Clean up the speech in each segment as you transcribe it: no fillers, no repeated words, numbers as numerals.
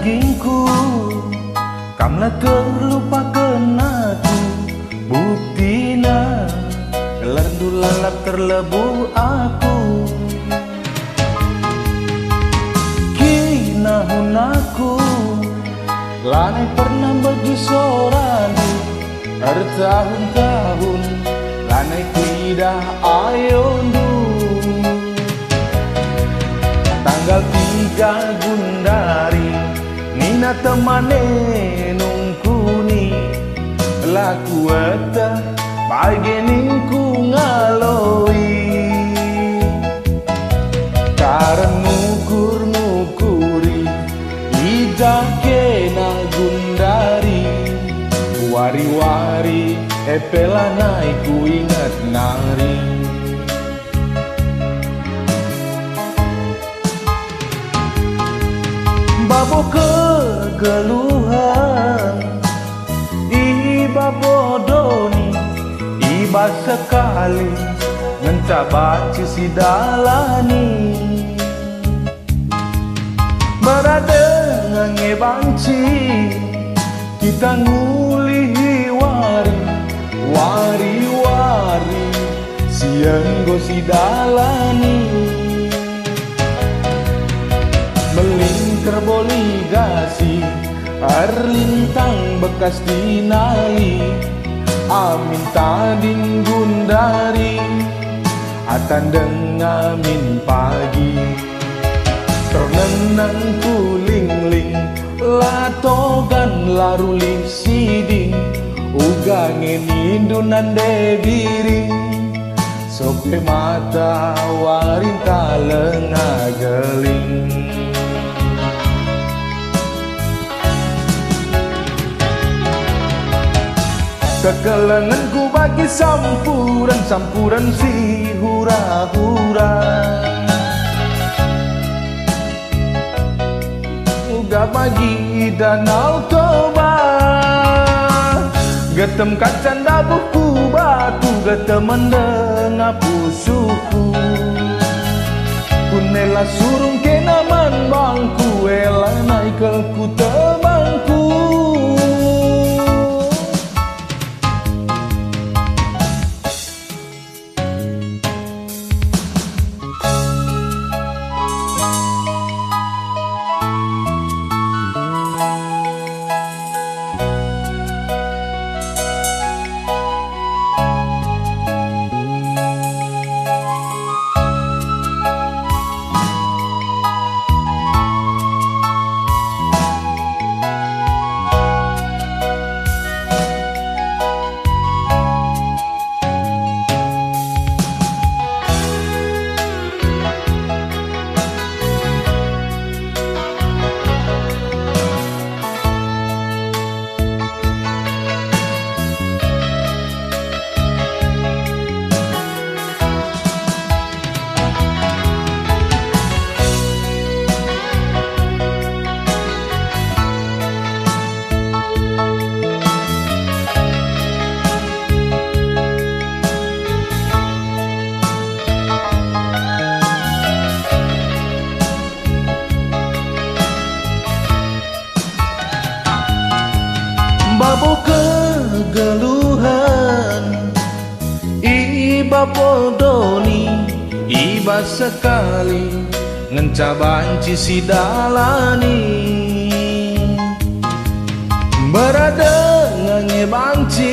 dagingku, kamlah terlupakan aku. Buktina gelar lalap terlebu aku. Kinahun aku lanai pernah bergisorani bertahun-tahun, lanai tidak ayondu. Tanggal 3 Gundari nina temane nungkuni laku eta bageningku ngaloi. Karang ngukur-ngukuri ijak kena Gundari, wari-wari epela naik ku ingat nari. Babo kegeluhan iba bodoni, iba sekali mencabaci si dalani. Berada ngebanci kita ngulihi wari, wari-wari siang go si dalani. Melingkar boligasi air lintang bekas dinai, amin tading Gundari atan dengamin pagi. Ternenang kuling-ling latogan laruli siding, ugangin indunan debiri sope mata warin talengah geling. Kekelenganku bagi sampuran si hura-hura. Uga bagi Danau Toba, getem kacan dabuhku batu, getem mendengapu suku. Kunela surung kenaman bangku, ela naik ku tebangku. Babo kegeluhan iba bodoni, iba sekali ngencabanci si dalani. Berada ngebanci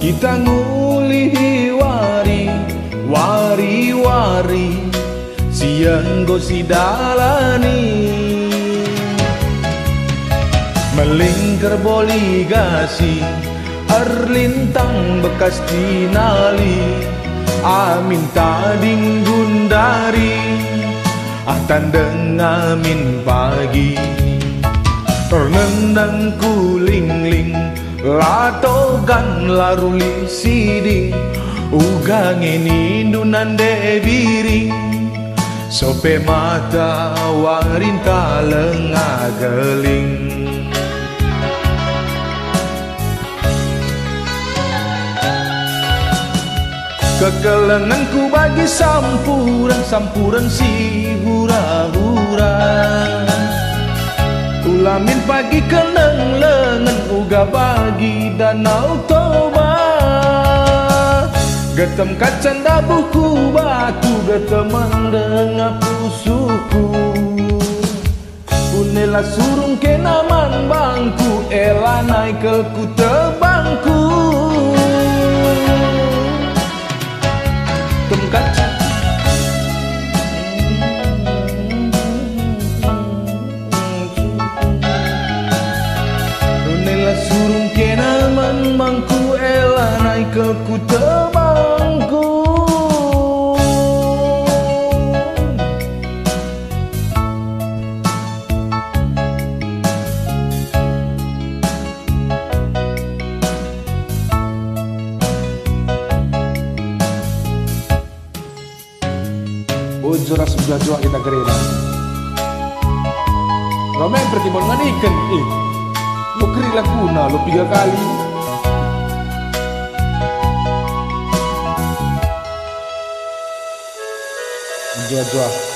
kita ngulihi wari, wari-wari siang go si dalani. Melingkar boligasi air lintang bekas dinali, amin tading Gundari atan dengamin pagi. Ternendang kuling-ling latogan laruli siding, ugangin indunan debiri sope mata warin talengah geling. Kekelenganku bagi sampuran si hura-hura. Ulamin pagi keneng lengan uga bagi danau Toba. Getem kacan dabuhku batu getem mendengar pusuku. Punela surung kenaman bangku ela naik ke ku tebangku. Getem kacan surung kenaman bangku ela naik ke ku tebangku. Ojo ras sebelah kita kerena Ramai pertimbang dengan ikan lo keri lakuna lo 3 kali. Jua-jua